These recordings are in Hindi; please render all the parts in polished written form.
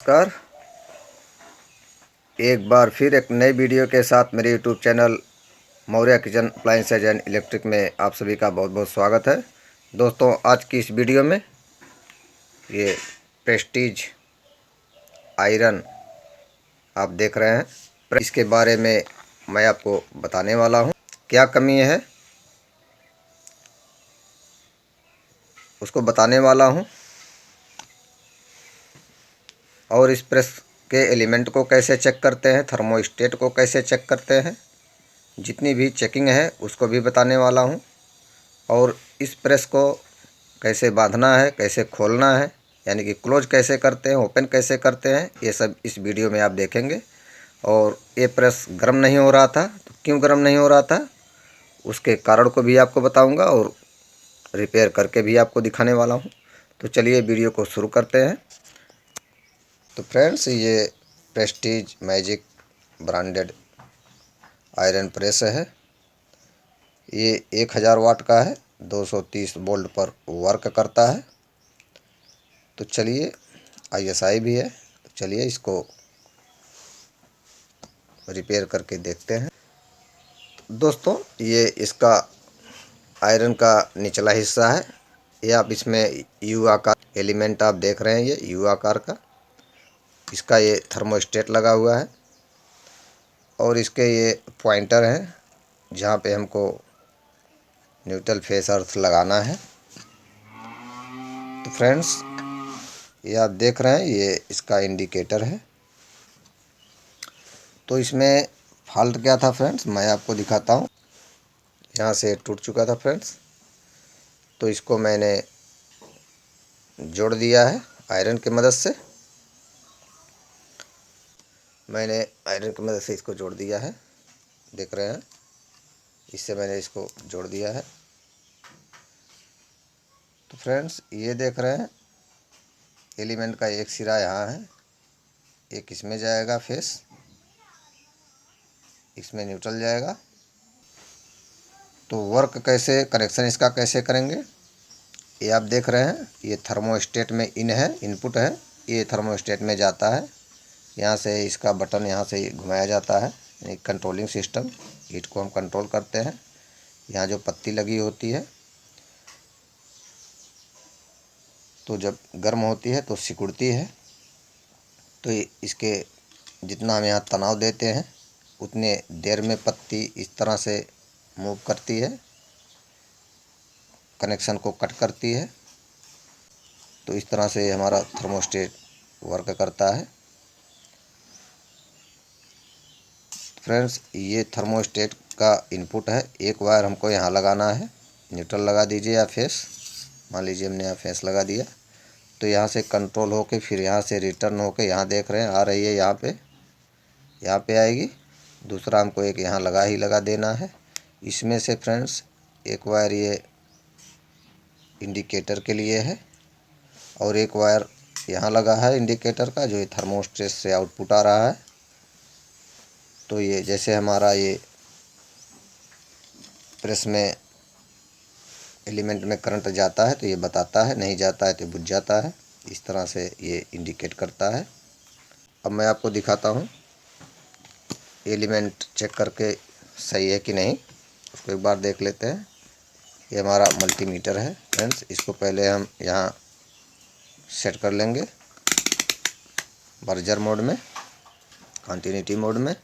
नमस्कार। एक बार फिर एक नई वीडियो के साथ मेरे YouTube channel Maurya kitchen appliances and electric में आप सभी का बहुत बहुत स्वागत है। दोस्तों, आज की इस वीडियो में ये प्रेस्टीज आयरन आप देख रहे हैं, इसके बारे में मैं आपको बताने वाला हूँ। क्या कमी है उसको बताने वाला हूँ, और इस प्रेस के एलिमेंट को कैसे चेक करते हैं, थर्मोस्टेट को कैसे चेक करते हैं, जितनी भी चेकिंग है उसको भी बताने वाला हूँ। और इस प्रेस को कैसे बांधना है, कैसे खोलना है, यानी कि क्लोज कैसे करते हैं, ओपन कैसे करते हैं, ये सब इस वीडियो में आप देखेंगे। और ये प्रेस गर्म नहीं हो रहा था तो क्यों गर्म नहीं हो रहा था, उसके कारण को भी आपको बताऊंगा और रिपेयर करके भी आपको दिखाने वाला हूँ। तो चलिए वीडियो को शुरू करते हैं। तो फ्रेंड्स, ये Prestige magic branded iron press है। ये 1000 वाट का है, 230 वोल्ट पर वर्क करता है। तो चलिए, ISI भी है, तो चलिए इसको रिपेयर करके देखते हैं। दोस्तों, ये इसका आयरन का निचला हिस्सा है। ये आप इसमें यू आकार एलिमेंट आप देख रहे हैं, ये यू आकार का इसका ये थर्मोस्टेट लगा हुआ है। और इसके ये पॉइंटर हैं जहाँ पे हमको न्यूट्रल फेस अर्थ लगाना है। तो फ्रेंड्स, ये आप देख रहे हैं, ये इसका इंडिकेटर है। तो इसमें फॉल्ट क्या था फ्रेंड्स, मैं आपको दिखाता हूँ। यहाँ से टूट चुका था फ्रेंड्स, तो इसको मैंने जोड़ दिया है आयरन की मदद से। मैंने आयरन की मदद से इसको जोड़ दिया है, देख रहे हैं, इससे मैंने इसको जोड़ दिया है। तो फ्रेंड्स, ये देख रहे हैं, एलिमेंट का एक सिरा यहाँ है, एक इसमें जाएगा फेस, इसमें न्यूट्रल जाएगा। तो वर्क कैसे, कनेक्शन इसका कैसे करेंगे, ये आप देख रहे हैं। ये थर्मोस्टेट में इन है, इनपुट है, ये थर्मोस्टेट में जाता है। यहाँ से इसका बटन यहाँ से घुमाया जाता है, यानी कंट्रोलिंग सिस्टम, हीट को हम कंट्रोल करते हैं। यहाँ जो पत्ती लगी होती है, तो जब गर्म होती है तो सिकुड़ती है। तो इसके जितना हम यहाँ तनाव देते हैं उतने देर में पत्ती इस तरह से मूव करती है, कनेक्शन को कट करती है। तो इस तरह से हमारा थर्मोस्टेट वर्क करता है। फ्रेंड्स, ये थर्मोस्टेट का इनपुट है। एक वायर हमको यहाँ लगाना है, न्यूट्रल लगा दीजिए या फेस, मान लीजिए हमने यहाँ फेस लगा दिया। तो यहाँ से कंट्रोल होके फिर यहाँ से रिटर्न होके यहाँ देख रहे हैं आ रही है, यहाँ पे आएगी। दूसरा हमको एक यहाँ लगा देना है। इसमें से फ्रेंड्स एक वायर ये इंडिकेटर के लिए है, और एक वायर यहाँ लगा है इंडिकेटर का, जो ये थर्मोस्टेट से आउटपुट आ रहा है। तो ये जैसे हमारा ये प्रेस में एलिमेंट में करंट जाता है तो ये बताता है, नहीं जाता है तो बुझ जाता है। इस तरह से ये इंडिकेट करता है। अब मैं आपको दिखाता हूँ एलिमेंट चेक करके सही है कि नहीं, उसको एक बार देख लेते हैं। ये हमारा मल्टीमीटर है फ्रेंड्स, इसको पहले हम यहाँ सेट कर लेंगे बर्जर मोड में, कंटिन्यूटी मोड में।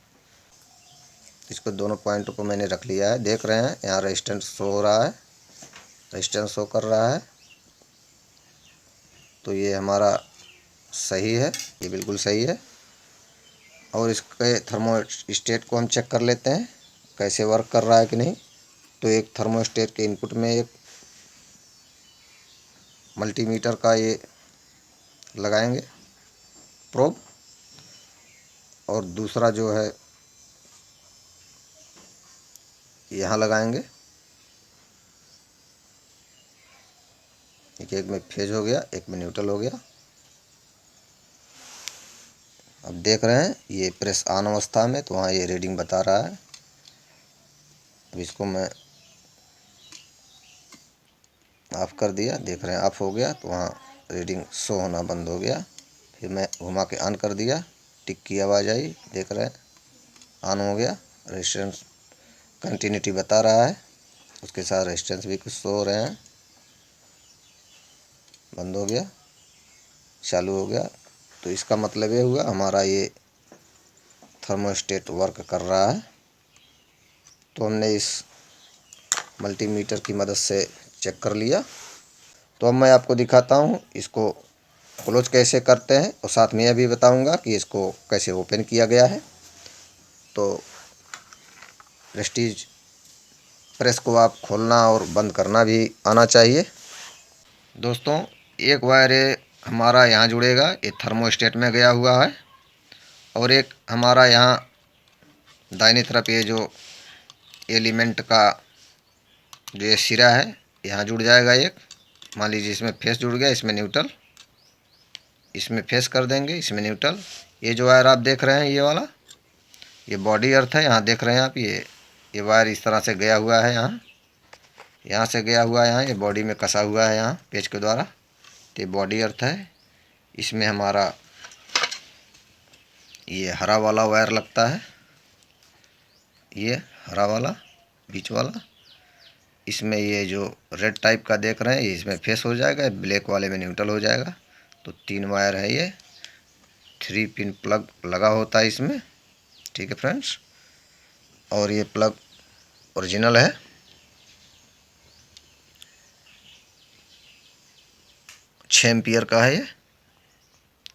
इसको दोनों पॉइंट को मैंने रख लिया है, देख रहे हैं यहाँ रेजिस्टेंस शो हो रहा है, रेजिस्टेंस शो कर रहा है। तो ये हमारा सही है, ये बिल्कुल सही है। और इसके थर्मोस्टेट को हम चेक कर लेते हैं कैसे वर्क कर रहा है कि नहीं। तो एक थर्मोस्टेट के इनपुट में एक मल्टीमीटर का ये लगाएंगे प्रोब, और दूसरा जो है यहाँ लगाएंगे। एक में फेज हो गया, एक में न्यूट्रल हो गया। अब देख रहे हैं ये प्रेस ऑन अवस्था में, तो वहाँ ये रीडिंग बता रहा है। अब इसको मैं ऑफ़ कर दिया, देख रहे हैं ऑफ हो गया, तो वहाँ रीडिंग शो होना बंद हो गया। फिर मैं घुमा के ऑन कर दिया, टिक की आवाज़ आई, देख रहे हैं ऑन हो गया। रेजिस्टेंस कंटिन्यूटी बता रहा है, उसके साथ रेजिस्टेंस भी कुछ शो हो रहे हैं। बंद हो गया, चालू हो गया। तो इसका मतलब ये हुआ हमारा ये थर्मोस्टेट वर्क कर रहा है। तो हमने इस मल्टीमीटर की मदद से चेक कर लिया। तो अब मैं आपको दिखाता हूँ इसको क्लोज कैसे करते हैं, और साथ में यह भी बताऊंगा कि इसको कैसे ओपन किया गया है। तो प्रेस्टीज प्रेस को आप खोलना और बंद करना भी आना चाहिए। दोस्तों, एक वायर ये हमारा यहाँ जुड़ेगा, ये थर्मोस्टेट में गया हुआ है, और एक हमारा यहाँ दाहिनी तरफ ये जो एलिमेंट का जो ये सिरा है यहाँ जुड़ जाएगा एक। मान लीजिए इसमें फेस जुड़ गया, इसमें न्यूट्रल, इसमें फेस कर देंगे, इसमें न्यूट्रल। ये जो वायर आप देख रहे हैं ये वाला, ये बॉडी अर्थ है। यहाँ देख रहे हैं आप, ये वायर इस तरह से गया हुआ है, यहाँ से गया हुआ है, यहाँ ये बॉडी में कसा हुआ है यहाँ पेच के द्वारा। तो ये बॉडी अर्थ है। इसमें हमारा ये हरा वाला वायर लगता है, ये हरा वाला बीच वाला। इसमें ये जो रेड टाइप का देख रहे हैं ये इसमें फेस हो जाएगा, ब्लैक वाले में न्यूट्रल हो जाएगा। तो 3 वायर है, ये 3 पिन प्लग लगा होता है इसमें। ठीक है फ्रेंड्स, और ये प्लग ओरिजिनल है। 6 एम्पियर का है ये।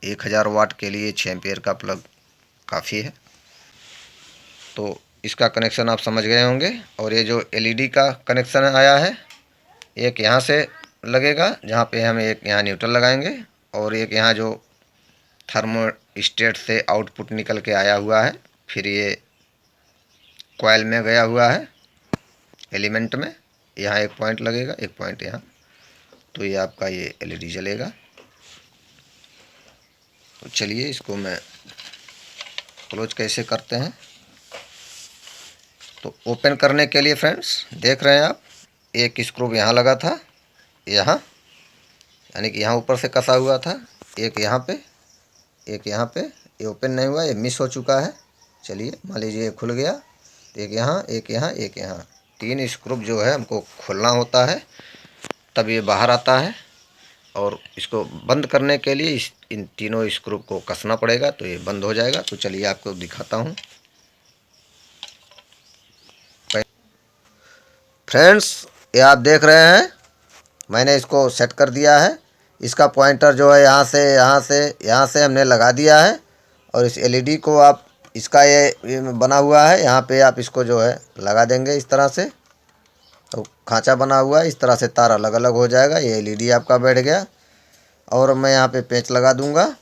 1000 वाट के लिए 6 एम्पियर का प्लग काफ़ी है। तो इसका कनेक्शन आप समझ गए होंगे। और ये जो एलईडी का कनेक्शन आया है, एक यहाँ से लगेगा जहाँ पे हम एक यहाँ न्यूट्रल लगाएंगे, और एक यहाँ जो थर्मोस्टेट से आउटपुट निकल के आया हुआ है, फिर ये कॉइल में गया हुआ है एलिमेंट में। यहाँ एक पॉइंट लगेगा, एक पॉइंट यहाँ। तो ये आपका ये एलईडी जलेगा। तो चलिए इसको मैं क्लोज कैसे करते हैं। तो ओपन करने के लिए फ्रेंड्स देख रहे हैं आप, एक स्क्रू यहाँ लगा था, यहाँ यानी कि यहाँ ऊपर से कसा हुआ था, एक यहाँ पे, एक यहाँ पे। ये ओपन नहीं हुआ, ये मिस हो चुका है। चलिए मान लीजिए ये खुल गया, तो एक यहाँ, एक यहाँ, एक यहाँ। 3 स्क्रू जो है हमको खोलना होता है, तब ये बाहर आता है। और इसको बंद करने के लिए इन तीनों स्क्रू को कसना पड़ेगा, तो ये बंद हो जाएगा। तो चलिए आपको दिखाता हूँ। फ्रेंड्स, ये आप देख रहे हैं मैंने इसको सेट कर दिया है। इसका पॉइंटर जो है यहाँ से हमने लगा दिया है। और इस एलईडी को आप, इसका ये बना हुआ है, यहाँ पे आप इसको जो है लगा देंगे इस तरह से। तो खांचा बना हुआ है, इस तरह से तार अलग अलग हो जाएगा। ये एलईडी आपका बैठ गया। और मैं यहाँ पे पेंच लगा दूंगा।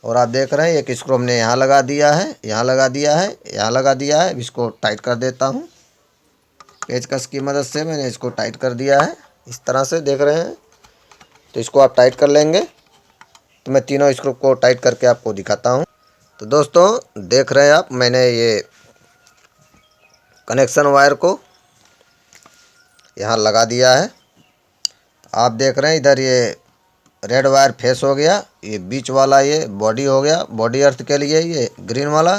और आप देख रहे हैं एक स्क्रू हमने यहाँ लगा दिया है, यहाँ लगा दिया है, यहाँ लगा दिया है। इसको टाइट कर देता हूँ, पेचकस की मदद से मैंने इसको टाइट कर दिया है इस तरह से, देख रहे हैं। तो इसको आप टाइट कर लेंगे। तो मैं तीनों स्क्रू को टाइट करके आपको दिखाता हूँ। तो दोस्तों देख रहे हैं आप, मैंने ये कनेक्शन वायर को यहाँ लगा दिया है। आप देख रहे हैं इधर ये रेड वायर फेस हो गया, ये बीच वाला ये बॉडी हो गया, बॉडी अर्थ के लिए। ये ग्रीन वाला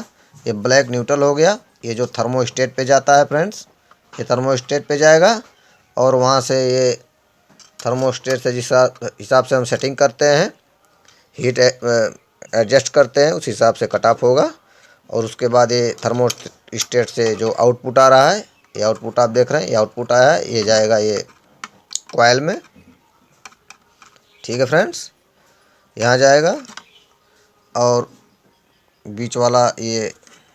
ये ब्लैक न्यूट्रल हो गया। ये जो थर्मोस्टेट पे जाता है फ्रेंड्स, ये थर्मोस्टेट पे जाएगा। और वहाँ से ये थर्मोस्टेट से जिस हिसाब से हम सेटिंग करते हैं, हीट एडजस्ट करते हैं, उस हिसाब से कट ऑफ होगा। और उसके बाद ये थर्मोस्टेट से जो आउटपुट आ रहा है, ये आउटपुट आप देख रहे हैं, ये आउटपुट आया है, ये जाएगा ये कॉइल में। ठीक है फ्रेंड्स, यहाँ जाएगा। और बीच वाला ये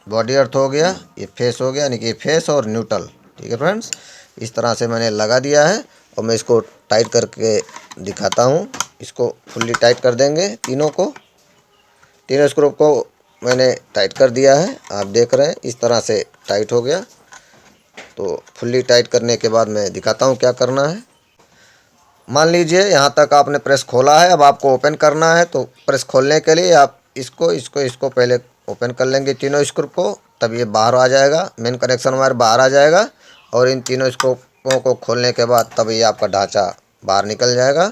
बॉडी अर्थ हो गया, ये फेस हो गया, यानी कि ये फेस और न्यूट्रल। ठीक है फ्रेंड्स, इस तरह से मैंने लगा दिया है। और मैं इसको टाइट करके दिखाता हूँ। इसको फुल्ली टाइट कर देंगे तीनों को। तीनों स्क्रू को मैंने टाइट कर दिया है, आप देख रहे हैं इस तरह से टाइट हो गया। तो फुल्ली टाइट करने के बाद मैं दिखाता हूँ क्या करना है। मान लीजिए यहाँ तक आपने प्रेस खोला है, अब आपको ओपन करना है। तो प्रेस खोलने के लिए आप इसको पहले ओपन कर लेंगे तीनों स्क्रू को, तब ये बाहर आ जाएगा, मेन कनेक्शन वायर बाहर आ जाएगा। और इन तीनों स्क्रूपों को खोलने के बाद तब ये आपका ढांचा बाहर निकल जाएगा।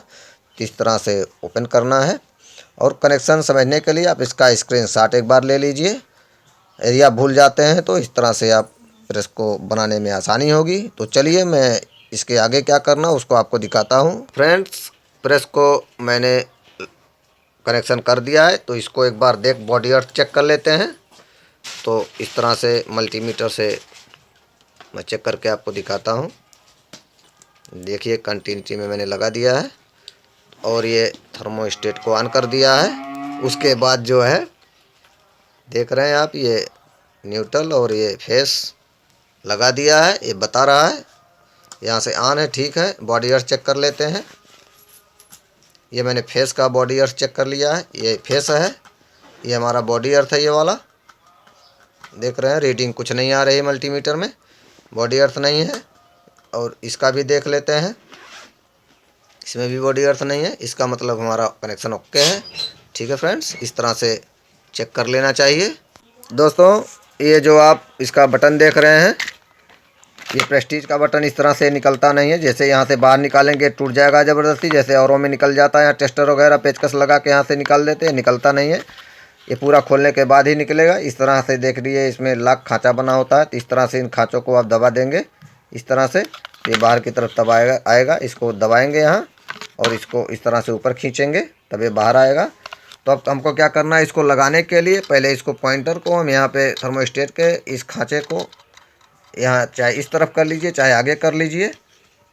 इस तरह से ओपन करना है। और कनेक्शन समझने के लिए आप इसका स्क्रीनशॉट एक बार ले लीजिए। यदि आप भूल जाते हैं तो इस तरह से आप प्रेस को बनाने में आसानी होगी। तो चलिए मैं इसके आगे क्या करना उसको आपको दिखाता हूँ। फ्रेंड्स, प्रेस को मैंने कनेक्शन कर दिया है, तो इसको एक बार बॉडी अर्थ चेक कर लेते हैं। तो इस तरह से मल्टीमीटर से मैं चेक करके आपको दिखाता हूँ। देखिए कंटिन्यूटी में मैंने लगा दिया है और ये थर्मोस्टेट को ऑन कर दिया है। उसके बाद जो है देख रहे हैं आप, ये न्यूट्रल और ये फेस लगा दिया है, ये बता रहा है यहाँ से ऑन है। ठीक है, बॉडी अर्थ चेक कर लेते हैं। ये मैंने फेस का बॉडी अर्थ चेक कर लिया है, ये फेस है, ये हमारा बॉडी अर्थ है। ये वाला देख रहे हैं, रीडिंग कुछ नहीं आ रही है मल्टीमीटर में, बॉडी अर्थ नहीं है। और इसका भी देख लेते हैं, इसमें भी बॉडी अर्थ नहीं है, इसका मतलब हमारा कनेक्शन ओके है। ठीक है फ्रेंड्स, इस तरह से चेक कर लेना चाहिए। दोस्तों, ये जो आप इसका बटन देख रहे हैं, ये प्रेस्टीज का बटन इस तरह से निकलता नहीं है। जैसे यहाँ से बाहर निकालेंगे टूट जाएगा ज़बरदस्ती, जैसे औरों में निकल जाता है। यहाँ टेस्टर वगैरह पेचकस लगा के यहाँ से निकाल देते हैं, निकलता नहीं है। ये पूरा खोलने के बाद ही निकलेगा। इस तरह से देख लीजिए, इसमें लॉक खाँचा बना होता है। तो इस तरह से इन खाँचों को आप दबा देंगे, इस तरह से ये बाहर की तरफ दबाएगा आएगा। इसको दबाएंगे यहाँ और इसको इस तरह से ऊपर खींचेंगे, तब ये बाहर आएगा। तो अब हमको क्या करना है, इसको लगाने के लिए पहले इसको पॉइंटर को हम यहाँ पे थर्मोस्टेट के इस खाँचे को यहाँ चाहे इस तरफ कर लीजिए चाहे आगे कर लीजिए।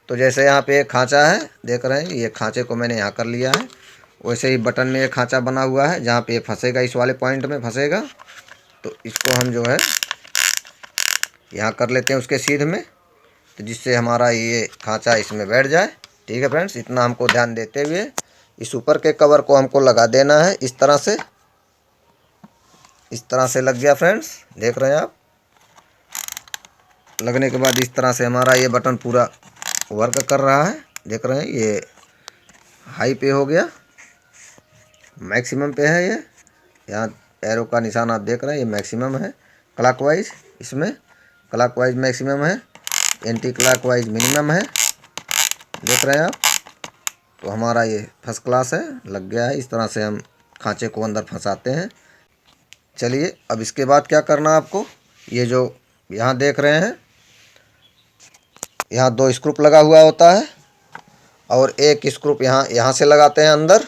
तो जैसे यहाँ पे एक खाँचा है, देख रहे हैं, ये खाँचे को मैंने यहाँ कर लिया है। वैसे ही बटन में एक खाँचा बना हुआ है जहाँ पे फंसेगा, इस वाले पॉइंट में फंसेगा। तो इसको हम जो है यहाँ कर लेते हैं उसके सीध में, तो जिससे हमारा ये खाँचा इसमें बैठ जाए। ठीक है फ्रेंड्स, इतना हमको ध्यान देते हुए इस ऊपर के कवर को हमको लगा देना है। इस तरह से, इस तरह से लग गया फ्रेंड्स, देख रहे हैं आप। लगने के बाद इस तरह से हमारा ये बटन पूरा वर्क कर रहा है। देख रहे हैं, ये हाई पे हो गया, मैक्सिमम पे है। ये यहाँ एरो का निशान आप देख रहे हैं, ये मैक्सिमम है। क्लॉकवाइज इसमें क्लॉकवाइज मैक्सिमम है, एंटी क्लॉकवाइज मिनिमम है। देख रहे हैं आप। तो हमारा ये फर्स्ट क्लास है, लग गया है। इस तरह से हम खाँचे को अंदर फंसाते हैं। चलिए, अब इसके बाद क्या करना है आपको, ये जो यहाँ देख रहे हैं, यहाँ 2 स्क्रूप लगा हुआ होता है और एक स्क्रूप यहाँ से लगाते हैं अंदर।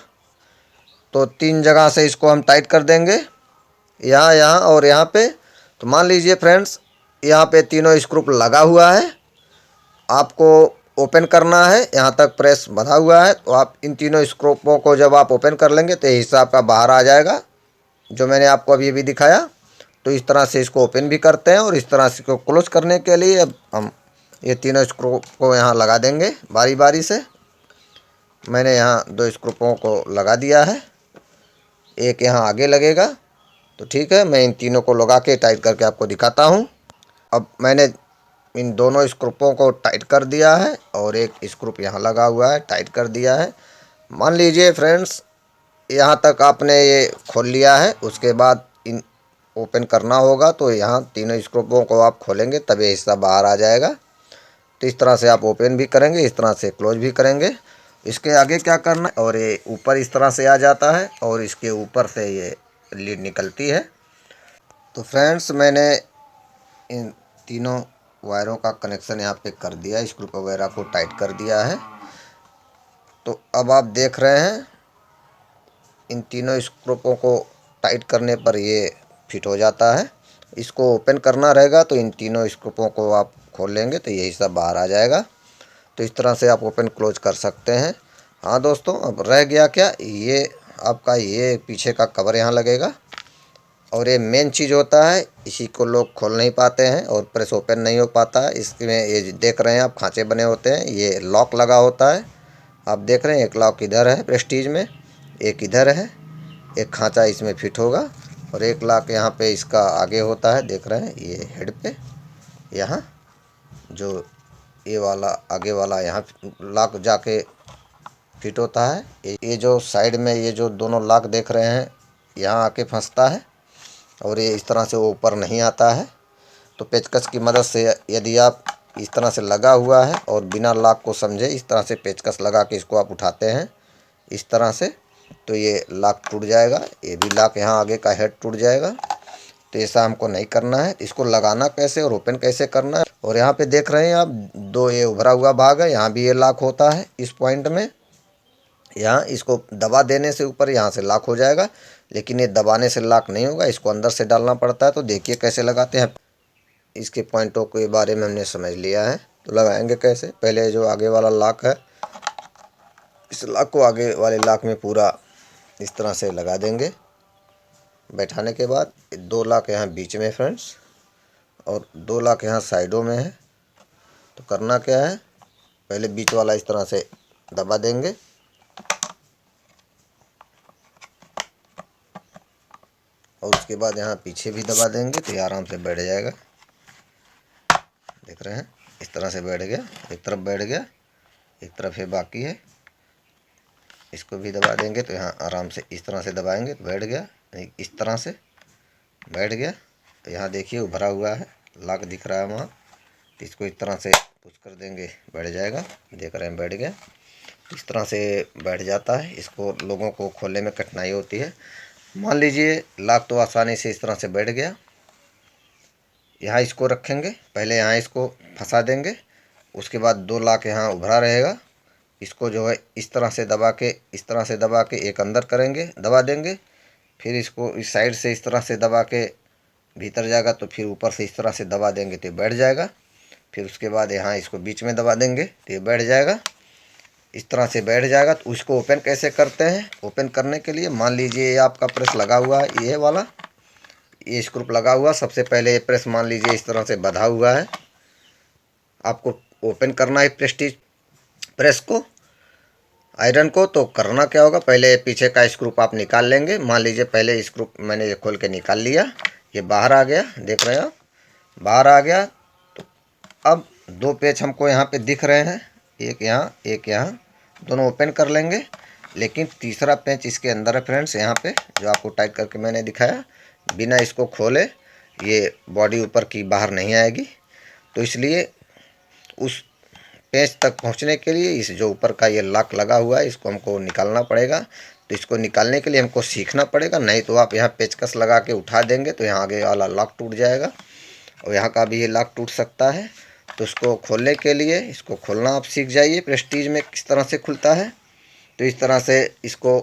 तो 3 जगह से इसको हम टाइट कर देंगे, यहाँ और यहाँ पे। तो मान लीजिए फ्रेंड्स, यहाँ पे तीनों स्क्रूप लगा हुआ है, आपको ओपन करना है। यहाँ तक प्रेस बंधा हुआ है, तो आप इन तीनों स्क्रूपों को जब आप ओपन कर लेंगे तो ये हिस्सा आपका बाहर आ जाएगा, जो मैंने आपको अभी भी दिखाया। तो इस तरह से इसको ओपन भी करते हैं और इस तरह से इसको क्लोज करने के लिए अब हम ये तीनों स्क्रू को यहाँ लगा देंगे बारी बारी से। मैंने यहाँ 2 स्क्रूपों को लगा दिया है, एक यहाँ आगे लगेगा। तो ठीक है, मैं इन तीनों को लगा के टाइट करके आपको दिखाता हूँ। अब मैंने इन दोनों स्क्रूपों को टाइट कर दिया है और एक स्क्रूप यहाँ लगा हुआ है, टाइट कर दिया है। मान लीजिए फ्रेंड्स, यहाँ तक आपने ये खोल लिया है, उसके बाद इन ओपन करना होगा। तो यहाँ तीनों स्क्रूपों को आप खोलेंगे तब ये हिस्सा बाहर आ जाएगा। तो इस तरह से आप ओपन भी करेंगे, इस तरह से क्लोज भी करेंगे। इसके आगे क्या करना है, और ये ऊपर इस तरह से आ जाता है और इसके ऊपर से ये लीड निकलती है। तो फ्रेंड्स, मैंने इन तीनों वायरों का कनेक्शन यहाँ पे कर दिया, स्क्रू वगैरह को टाइट कर दिया है। तो अब आप देख रहे हैं, इन तीनों स्क्रूपों को टाइट करने पर ये फिट हो जाता है। इसको ओपन करना रहेगा तो इन तीनों स्क्रूपों को आप खोल लेंगे तो यही सब बाहर आ जाएगा। तो इस तरह से आप ओपन क्लोज कर सकते हैं। हाँ दोस्तों, अब रह गया क्या, ये आपका ये पीछे का कवर यहाँ लगेगा और ये मेन चीज़ होता है, इसी को लोग खोल नहीं पाते हैं और प्रेस ओपन नहीं हो पाता है। इसमें ये देख रहे हैं आप, खाँचे बने होते हैं, ये लॉक लगा होता है। आप देख रहे हैं, एक लॉक इधर है प्रेस्टीज में, एक इधर है, एक खाँचा इसमें फिट होगा और एक लॉक यहाँ पे इसका आगे होता है। देख रहे हैं, ये हेड पे यहाँ जो ये वाला आगे वाला यहाँ लॉक जाके फिट होता है। ये जो साइड में ये जो दोनों लॉक देख रहे हैं, यहाँ आके फंसता है और ये इस तरह से वो ऊपर नहीं आता है। तो पेचकस की मदद से यदि आप इस तरह से लगा हुआ है और बिना लॉक को समझे इस तरह से पेचकस लगा के इसको आप उठाते हैं इस तरह से, तो ये लॉक टूट जाएगा, ये भी लॉक यहाँ आगे का हेड टूट जाएगा। तो ऐसा हमको नहीं करना है। इसको लगाना कैसे और ओपन कैसे करना है, और यहाँ पे देख रहे हैं आप दो ये उभरा हुआ भाग है, यहाँ भी ये लॉक होता है इस पॉइंट में। यहाँ इसको दबा देने से ऊपर यहाँ से लॉक हो जाएगा, लेकिन ये दबाने से लॉक नहीं होगा, इसको अंदर से डालना पड़ता है। तो देखिए कैसे लगाते हैं। इसके पॉइंटों के बारे में हमने समझ लिया है, तो लगाएंगे कैसे। पहले जो आगे वाला लॉक है, इस लॉक को आगे वाले लॉक में पूरा इस तरह से लगा देंगे। बैठाने के बाद दो लॉक यहाँ बीच में फ्रेंड्स, और दो लॉक यहाँ साइडों में है। तो करना क्या है, पहले बीच वाला इस तरह से दबा देंगे, और उसके बाद यहाँ पीछे भी दबा देंगे, तो ये आराम से बैठ जाएगा। देख रहे हैं, इस तरह से बैठ गया, एक तरफ बैठ गया, एक तरफ है बाकी है। इसको भी दबा देंगे तो यहाँ आराम से इस तरह से दबाएंगे तो बैठ गया, इस तरह से बैठ गया। तो यहाँ देखिए उभरा हुआ है, लॉक दिख रहा है वहाँ। तो इसको इस तरह से पुश कर देंगे, बैठ जाएगा। देख रहे हैं बैठ गया। इस तरह से बैठ जाता है। इसको लोगों को खोलने में कठिनाई होती है। मान लीजिए लॉक तो आसानी से इस तरह से बैठ गया। यहाँ इसको रखेंगे, पहले यहाँ इसको फंसा देंगे, उसके बाद दो लॉक यहाँ उभरा रहेगा। इसको जो है इस तरह से दबा के, इस तरह से दबा के एक अंदर करेंगे, दबा देंगे। फिर इसको इस साइड से इस तरह से दबा के भीतर जाएगा, तो फिर ऊपर से इस तरह से दबा देंगे तो ये बैठ जाएगा। फिर उसके बाद यहाँ इसको बीच में दबा देंगे तो ये बैठ जाएगा। इस तरह से बैठ जाएगा। तो उसको ओपन कैसे करते हैं, ओपन करने के लिए मान लीजिए ये आपका प्रेस लगा हुआ है, ये वाला ये स्क्रू लगा हुआ। सबसे पहले ये प्रेस मान लीजिए इस तरह से बंधा हुआ है। आपको ओपन करना है प्रेस्टीज प्रेस को, आयरन को। तो करना क्या होगा, पहले पीछे का स्क्रू आप निकाल लेंगे। मान लीजिए पहले स्क्रू मैंने ये खोल के निकाल लिया, ये बाहर आ गया, देख रहे हो बाहर आ गया। तो अब दो पेच हमको यहाँ पे दिख रहे हैं, एक यहाँ एक यहाँ, दोनों ओपन कर लेंगे। लेकिन तीसरा पेंच इसके अंदर है फ्रेंड्स, यहाँ पे जो आपको टाइट करके मैंने दिखाया। बिना इसको खोले ये बॉडी ऊपर की बाहर नहीं आएगी। तो इसलिए उस पेंच तक पहुंचने के लिए इस जो ऊपर का ये लॉक लगा हुआ है, इसको हमको निकालना पड़ेगा। तो इसको निकालने के लिए हमको सीखना पड़ेगा, नहीं तो आप यहाँ पेचकस लगा के उठा देंगे तो यहाँ आगे वाला लॉक टूट जाएगा, और यहाँ का भी ये लॉक टूट सकता है। तो इसको खोलने के लिए इसको खोलना आप सीख जाइए, प्रेस्टीज में किस तरह से खुलता है। तो इस तरह से इसको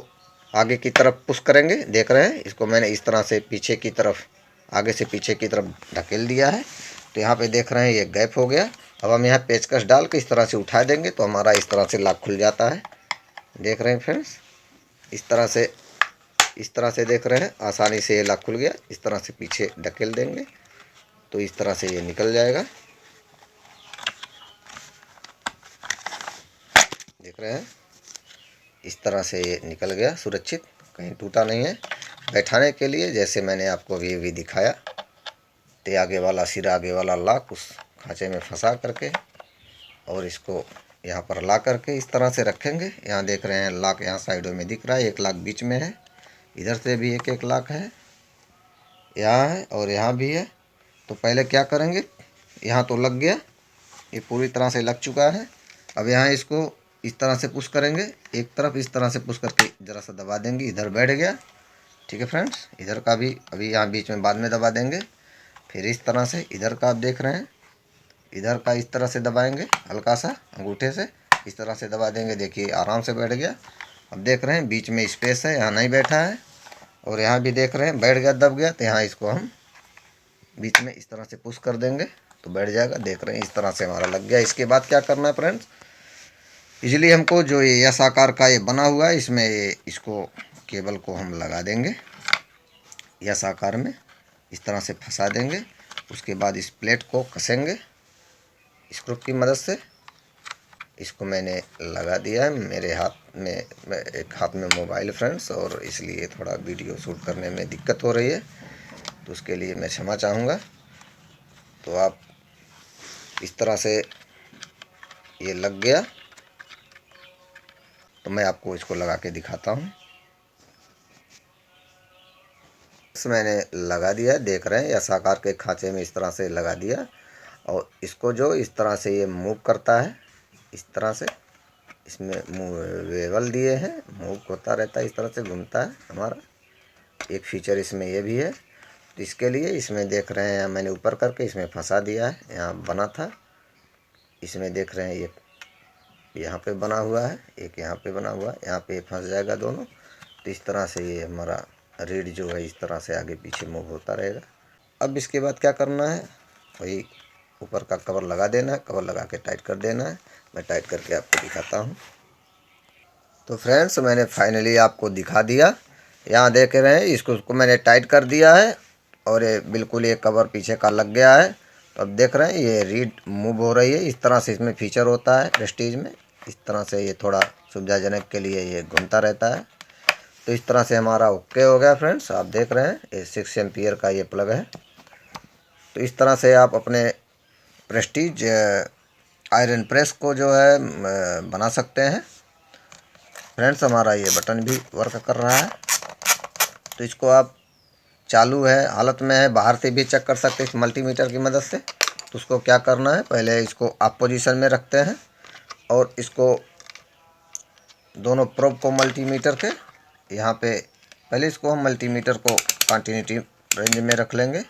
आगे की तरफ पुश करेंगे। देख रहे हैं, इसको मैंने इस तरह से पीछे की तरफ, आगे से पीछे की तरफ ढकेल दिया है। तो यहाँ पे देख रहे हैं ये गैप हो गया। अब हम यहाँ पेचकस डाल के इस तरह से उठा देंगे तो हमारा इस तरह से लॉक खुल जाता है। देख रहे हैं फ्रेंड्स, इस तरह से देख रहे हैं, आसानी से ये लॉक खुल गया। इस तरह से पीछे ढकेल देंगे तो इस तरह से ये निकल जाएगा। देख रहे हैं, इस तरह से ये निकल गया सुरक्षित, कहीं टूटा नहीं है। बैठाने के लिए जैसे मैंने आपको अभी दिखाया, तो आगे वाला सिरा, आगे वाला लॉक उस खांचे में फंसा करके और इसको यहाँ पर ला करके इस तरह से रखेंगे। यहाँ देख रहे हैं लॉक यहाँ साइडों में दिख रहा है, एक लॉक बीच में है, इधर से भी एक एक लॉक है, यहाँ है और यहाँ भी है। तो पहले क्या करेंगे, यहाँ तो लग गया, ये पूरी तरह से लग चुका है। अब यहाँ इसको इस तरह से पुश करेंगे, एक तरफ इस तरह से पुश करके ज़रा सा दबा देंगे, इधर बैठ गया। ठीक है फ्रेंड्स, इधर का भी अभी यहाँ बीच में बाद में दबा देंगे। फिर इस तरह से इधर का आप देख रहे हैं, इधर का इस तरह से दबाएंगे, हल्का सा अंगूठे से इस तरह से दबा देंगे। देखिए आराम से बैठ गया। अब देख रहे हैं बीच में स्पेस है, यहाँ नहीं बैठा है, और यहाँ भी देख रहे हैं बैठ गया, दब गया। तो यहाँ इसको हम बीच में इस तरह से पुश कर देंगे तो बैठ जाएगा। देख रहे हैं इस तरह से हमारा लग गया। इसके बाद क्या करना है फ्रेंड्स, इसलिए हमको जो ये एस आकार का ये बना हुआ है, इसमें ये इसको केबल को हम लगा देंगे एस आकार में, इस तरह से फंसा देंगे। उसके बाद इस प्लेट को कसेंगे स्क्रू की मदद से। इसको मैंने लगा दिया है, मेरे हाथ में, एक हाथ में मोबाइल फ्रेंड्स, और इसलिए थोड़ा वीडियो शूट करने में दिक्कत हो रही है, तो उसके लिए मैं क्षमा चाहूँगा। तो आप इस तरह से ये लग गया, तो मैं आपको इसको लगा के दिखाता हूँ। मैंने लगा दिया, देख रहे हैं, ऐसा आकार के खांचे में इस तरह से लगा दिया। और इसको जो इस तरह से ये मूव करता है, इस तरह से इसमें मूवेबल दिए हैं, मूव होता रहता है, इस तरह से घूमता है हमारा। एक फीचर इसमें ये भी है। तो इसके लिए इसमें देख रहे हैं मैंने ऊपर करके इसमें फंसा दिया है, यहाँ बना था, इसमें देख रहे हैं एक यहाँ पे बना हुआ है, एक यहाँ पे बना हुआ है, यहाँ पे फंस जाएगा दोनों। तो इस तरह से ये हमारा रीड जो है इस तरह से आगे पीछे मूव होता रहेगा। अब इसके बाद क्या करना है, वही ऊपर का कवर लगा देना है, कवर लगा के टाइट कर देना है। मैं टाइट करके आपको दिखाता हूँ। तो फ्रेंड्स मैंने फाइनली आपको दिखा दिया, यहाँ देख रहे हैं इसको मैंने टाइट कर दिया है और ये बिल्कुल ये कवर पीछे का लग गया है। तो अब देख रहे हैं ये रीड मूव हो रही है, इस तरह से इसमें फीचर होता है प्रेस्टीज में। इस तरह से ये थोड़ा सुविधाजनक के लिए ये घूमता रहता है। तो इस तरह से हमारा ओके हो गया फ्रेंड्स। आप देख रहे हैं ये 6 एम्पियर का ये प्लग है। तो इस तरह से आप अपने प्रेस्टीज आयरन प्रेस को जो है बना सकते हैं फ्रेंड्स। हमारा ये बटन भी वर्क कर रहा है, तो इसको आप चालू है हालत में है बाहर से भी चेक कर सकते हैं इस मल्टीमीटर की मदद से। तो उसको क्या करना है, पहले इसको आप पोजीशन में रखते हैं और इसको दोनों प्रोब को मल्टीमीटर के यहाँ पे पहले इसको हम मल्टीमीटर को कंटिन्यूटी रेंज में रख लेंगे।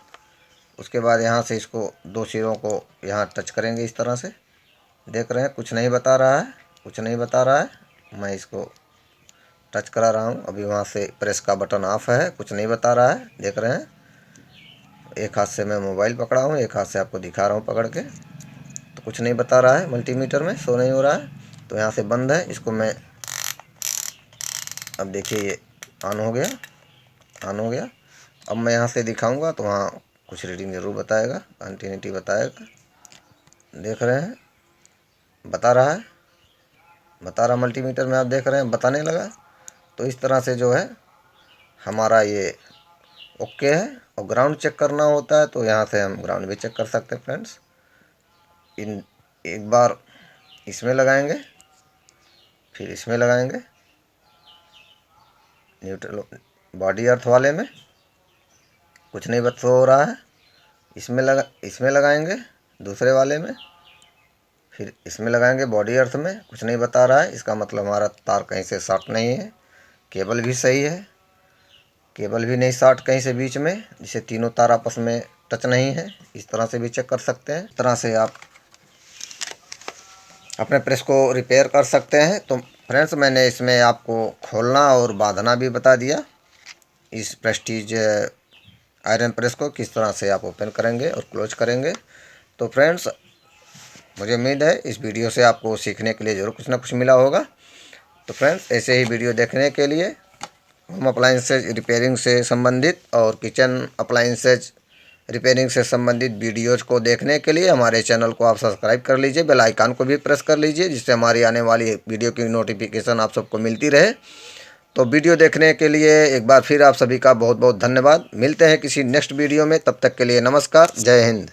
उसके बाद यहाँ से इसको दो सिरों को यहाँ टच करेंगे इस तरह से। देख रहे हैं कुछ नहीं बता रहा है, कुछ नहीं बता रहा है। मैं इसको टच करा रहा हूँ, अभी वहाँ से प्रेस का बटन ऑफ है, कुछ नहीं बता रहा है। देख रहे हैं एक हाथ से मैं मोबाइल पकड़ा हूँ, एक हाथ से आपको दिखा रहा हूँ पकड़ के। तो कुछ नहीं बता रहा है, मल्टीमीटर में शो नहीं हो रहा है। तो यहाँ से बंद है, इसको मैं अब देखिए ये ऑन हो गया, ऑन हो गया। अब मैं यहाँ से दिखाऊंगा तो वहाँ कुछ रीडिंग ज़रूर बताएगा, कंटिन्यूटी बताएगा। देख रहे हैं बता रहा है, बता रहा मल्टीमीटर में, आप देख रहे हैं बताने लगा। तो इस तरह से जो है हमारा ये ओके है। और ग्राउंड चेक करना होता है तो यहाँ से हम ग्राउंड भी चेक कर सकते हैं फ्रेंड्स। इन एक बार इसमें लगाएंगे, फिर इसमें लगाएंगे, न्यूट्रल बॉडी अर्थ वाले में कुछ नहीं बता हो रहा है। इसमें लगाएंगे दूसरे वाले में, फिर इसमें लगाएंगे बॉडी अर्थ में, कुछ नहीं बता रहा है। इसका मतलब हमारा तार कहीं से शॉर्ट नहीं है, केबल भी सही है, केबल भी नहीं शॉर्ट कहीं से बीच में, जिसे तीनों तार आपस में टच नहीं है। इस तरह से भी चेक कर सकते हैं। इस तरह से आप अपने प्रेस को रिपेयर कर सकते हैं। तो फ्रेंड्स मैंने इसमें आपको खोलना और बांधना भी बता दिया। इस प्रेस्टीज आयरन प्रेस को किस तरह से आप ओपन करेंगे और क्लोज करेंगे। तो फ्रेंड्स मुझे उम्मीद है इस वीडियो से आपको सीखने के लिए ज़रूर कुछ ना कुछ मिला होगा। तो फ्रेंड्स ऐसे ही वीडियो देखने के लिए होम अप्लाइंसेज रिपेयरिंग से संबंधित और किचन अप्लाइंसेज रिपेयरिंग से संबंधित वीडियोज़ को देखने के लिए हमारे चैनल को आप सब्सक्राइब कर लीजिए, बेल आइकन को भी प्रेस कर लीजिए, जिससे हमारी आने वाली वीडियो की नोटिफिकेशन आप सबको मिलती रहे। तो वीडियो देखने के लिए एक बार फिर आप सभी का बहुत बहुत धन्यवाद। मिलते हैं किसी नेक्स्ट वीडियो में, तब तक के लिए नमस्कार, जय हिंद।